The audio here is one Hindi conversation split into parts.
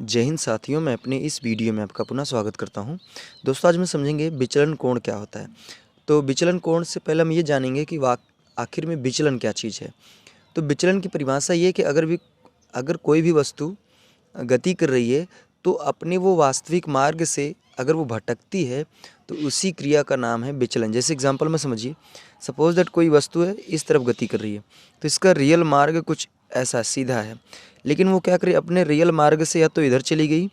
जय हिंद साथियों, मैं अपने इस वीडियो में आपका पुनः स्वागत करता हूं। दोस्तों, आज हम समझेंगे विचलन कोण क्या होता है। तो विचलन कोण से पहले हम ये जानेंगे कि आखिर में विचलन क्या चीज़ है। तो विचलन की परिभाषा ये है कि अगर कोई भी वस्तु गति कर रही है तो अपने वो वास्तविक मार्ग से अगर वो भटकती है तो उसी क्रिया का नाम है विचलन। जैसे एग्जांपल में समझिए, सपोज दैट कोई वस्तु है इस तरफ गति कर रही है तो इसका रियल मार्ग कुछ ऐसा सीधा है, लेकिन वो क्या करे अपने रियल मार्ग से या तो इधर चली गई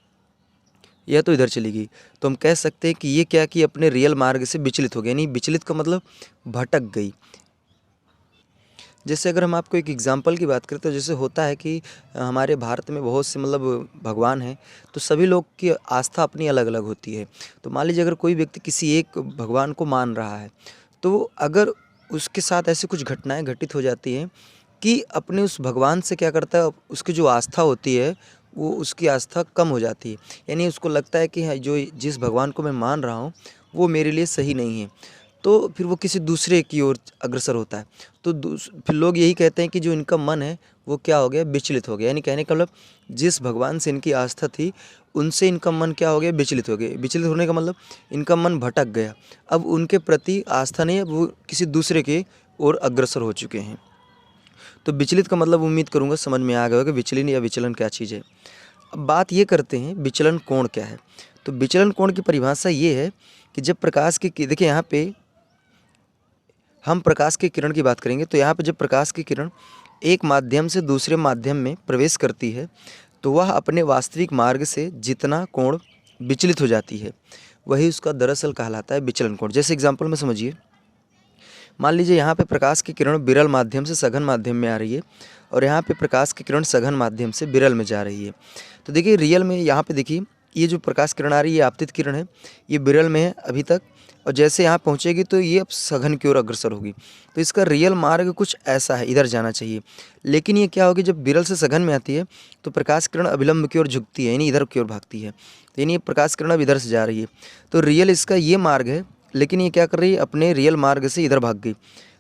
या तो इधर चली गई। तो हम कह सकते हैं कि ये क्या कि अपने रियल मार्ग से विचलित हो गया, यानी विचलित का मतलब भटक गई। जैसे अगर हम आपको एक एग्जांपल की बात करें तो जैसे होता है कि हमारे भारत में बहुत से भगवान हैं, तो सभी लोग की आस्था अपनी अलग अलग होती है। तो मान लीजिए अगर कोई व्यक्ति किसी एक भगवान को मान रहा है तो अगर उसके साथ ऐसी कुछ घटनाएं घटित हो जाती हैं कि अपने उस भगवान से क्या करता है, उसकी जो आस्था होती है वो उसकी आस्था कम हो जाती है। यानी उसको लगता है कि हाँ, जो जिस भगवान को मैं मान रहा हूँ वो मेरे लिए सही नहीं है, तो फिर वो किसी दूसरे की ओर अग्रसर होता है। तो फिर लोग यही कहते हैं कि जो इनका मन है वो क्या हो गया, विचलित हो गया। यानी कहने का मतलब जिस भगवान से इनकी आस्था थी उनसे इनका मन क्या हो गया, विचलित हो गया। विचलित होने का मतलब इनका मन भटक गया, अब उनके प्रति आस्था नहीं है, वो किसी दूसरे के ओर अग्रसर हो चुके हैं। तो विचलित का मतलब उम्मीद करूँगा समझ में आ गया होगा कि विचलन या विचलन क्या चीज़ है। अब बात ये करते हैं विचलन कोण क्या है। तो विचलन कोण की परिभाषा ये है कि जब प्रकाश की देखिए यहाँ पे हम प्रकाश की किरण की बात करेंगे, तो यहाँ पे जब प्रकाश की किरण एक माध्यम से दूसरे माध्यम में प्रवेश करती है तो वह अपने वास्तविक मार्ग से जितना कोण विचलित हो जाती है वही उसका दरअसल कहलाता है विचलन कोण। जैसे एग्जांपल में समझिए, मान लीजिए यहाँ पे प्रकाश की किरण विरल माध्यम से सघन माध्यम में आ रही है और यहाँ पे प्रकाश की किरण सघन माध्यम से विरल में जा रही है। तो देखिए रियल में यहाँ पे देखिए ये जो प्रकाश किरण आ रही है ये आपतित किरण है, ये विरल में है अभी तक, और जैसे यहाँ पहुँचेगी तो ये अब सघन की ओर अग्रसर होगी। तो इसका रियल मार्ग कुछ ऐसा है, इधर जाना चाहिए। लेकिन ये क्या होगी, जब विरल से सघन में आती है तो प्रकाश किरण अभिलंब की ओर झुकती है, यानी इधर की ओर भागती है। तो यानी प्रकाश किरण अब इधर से जा रही है, तो रियल इसका ये मार्ग है, लेकिन ये क्या कर रही है, अपने रियल मार्ग से इधर भाग गई।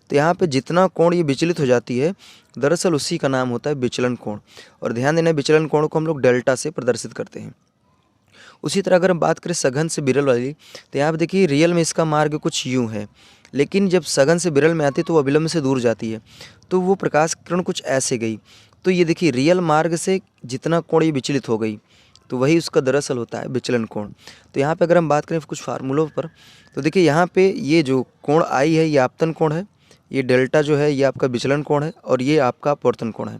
तो यहाँ पे जितना कोण ये विचलित हो जाती है दरअसल उसी का नाम होता है विचलन कोण। और ध्यान देना, विचलन कोण को हम लोग डेल्टा से प्रदर्शित करते हैं। उसी तरह अगर हम बात करें सघन से विरल वाली, तो यहाँ पे देखिए रियल में इसका मार्ग कुछ यूँ है, लेकिन जब सघन से विरल में आती है तो वो अभिलंब से दूर जाती है, तो वो प्रकाश किरण कुछ ऐसे गई। तो ये देखिए रियल मार्ग से जितना कोण ये विचलित हो गई तो वही उसका दरअसल होता है विचलन कोण। तो यहाँ पे अगर हम बात करें कुछ फार्मूलों पर, तो देखिए यहाँ पे ये जो कोण आई है ये आपतन कोण है, ये डेल्टा जो है ये आपका विचलन कोण है, और ये आपका अपवर्तन कोण है।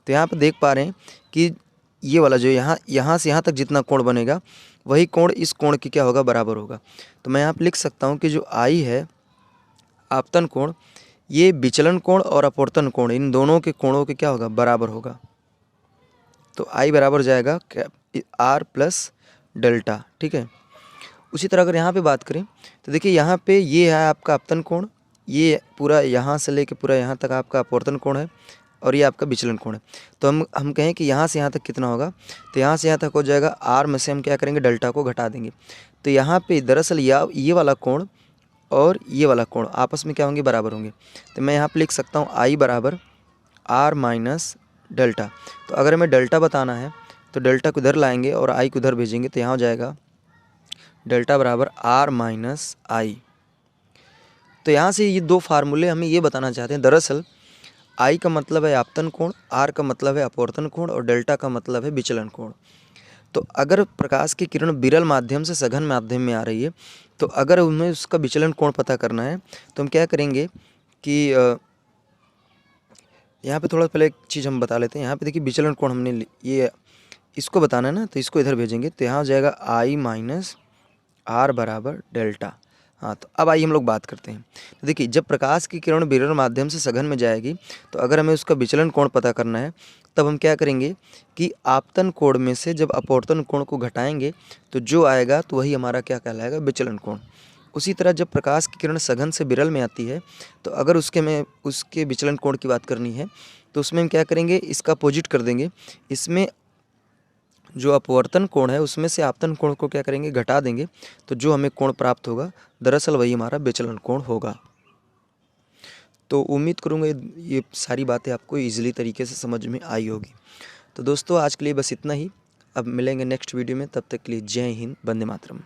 तो यहाँ पे देख पा रहे हैं कि ये वाला जो यहाँ से यहाँ तक जितना कोण बनेगा वही कोण इस कोण की क्या होगा, बराबर होगा। तो मैं यहाँ पे लिख सकता हूँ कि जो आई है आपतन कोण, ये विचलन कोण और अपवर्तन कोण इन दोनों के कोणों के क्या होगा, बराबर होगा। तो आई बराबर जाएगा आर प्लस डेल्टा, ठीक है। उसी तरह अगर यहाँ पे बात करें तो देखिए यहाँ पे ये है आपका आपतन कोण, ये पूरा यहाँ से लेके पूरा यहाँ तक आपका अपवर्तन कोण है, और ये आपका विचलन कोण है। तो हम कहें कि यहाँ से यहाँ तक कितना होगा, तो यहाँ से यहाँ तक हो जाएगा आर में से हम क्या करेंगे, डेल्टा को घटा देंगे। तो यहाँ पे दरअसल ये वाला कोण और ये वाला कोण आपस में क्या होंगे, बराबर होंगे। तो मैं यहाँ पे लिख सकता हूँ आई बराबर आर माइनस डेल्टा। तो अगर हमें डेल्टा बताना है तो डेल्टा को इधर लाएंगे और आई को इधर भेजेंगे, तो यहाँ हो जाएगा डेल्टा बराबर आर माइनस आई। तो यहाँ से ये दो फार्मूले हमें ये बताना चाहते हैं, दरअसल आई का मतलब है आपतन कोण, आर का मतलब है अपवर्तन कोण, और डेल्टा का मतलब है विचलन कोण। तो अगर प्रकाश की किरण विरल माध्यम से सघन माध्यम में आ रही है तो अगर उनमें उसका विचलन कोण पता करना है तो हम क्या करेंगे कि यहाँ पे थोड़ा पहले एक चीज़ हम बता लेते हैं। यहाँ पे देखिए विचलन कोण हमने ये इसको बताना है ना, तो इसको इधर भेजेंगे, तो यहाँ हो जाएगा आई माइनस आर बराबर डेल्टा। हाँ, तो अब आइए हम लोग बात करते हैं। तो देखिए जब प्रकाश की किरण विरल माध्यम से सघन में जाएगी तो अगर हमें उसका विचलन कोण पता करना है तब हम क्या करेंगे कि आपतन कोण में से जब अपवर्तन कोण को घटाएंगे तो जो आएगा तो वही हमारा क्या कहलाएगा, विचलन कोण। उसी तरह जब प्रकाश की किरण सघन से विरल में आती है तो अगर उसके विचलन कोण की बात करनी है तो उसमें हम क्या करेंगे, इसका अपोजिट कर देंगे। इसमें जो अपवर्तन कोण है उसमें से आपतन कोण को क्या करेंगे, घटा देंगे, तो जो हमें कोण प्राप्त होगा दरअसल वही हमारा विचलन कोण होगा। तो उम्मीद करूँगा ये सारी बातें आपको ईजिली तरीके से समझ में आई होगी। तो दोस्तों आज के लिए बस इतना ही। अब मिलेंगे नेक्स्ट वीडियो में, तब तक के लिए जय हिंद, वंदे मातरम।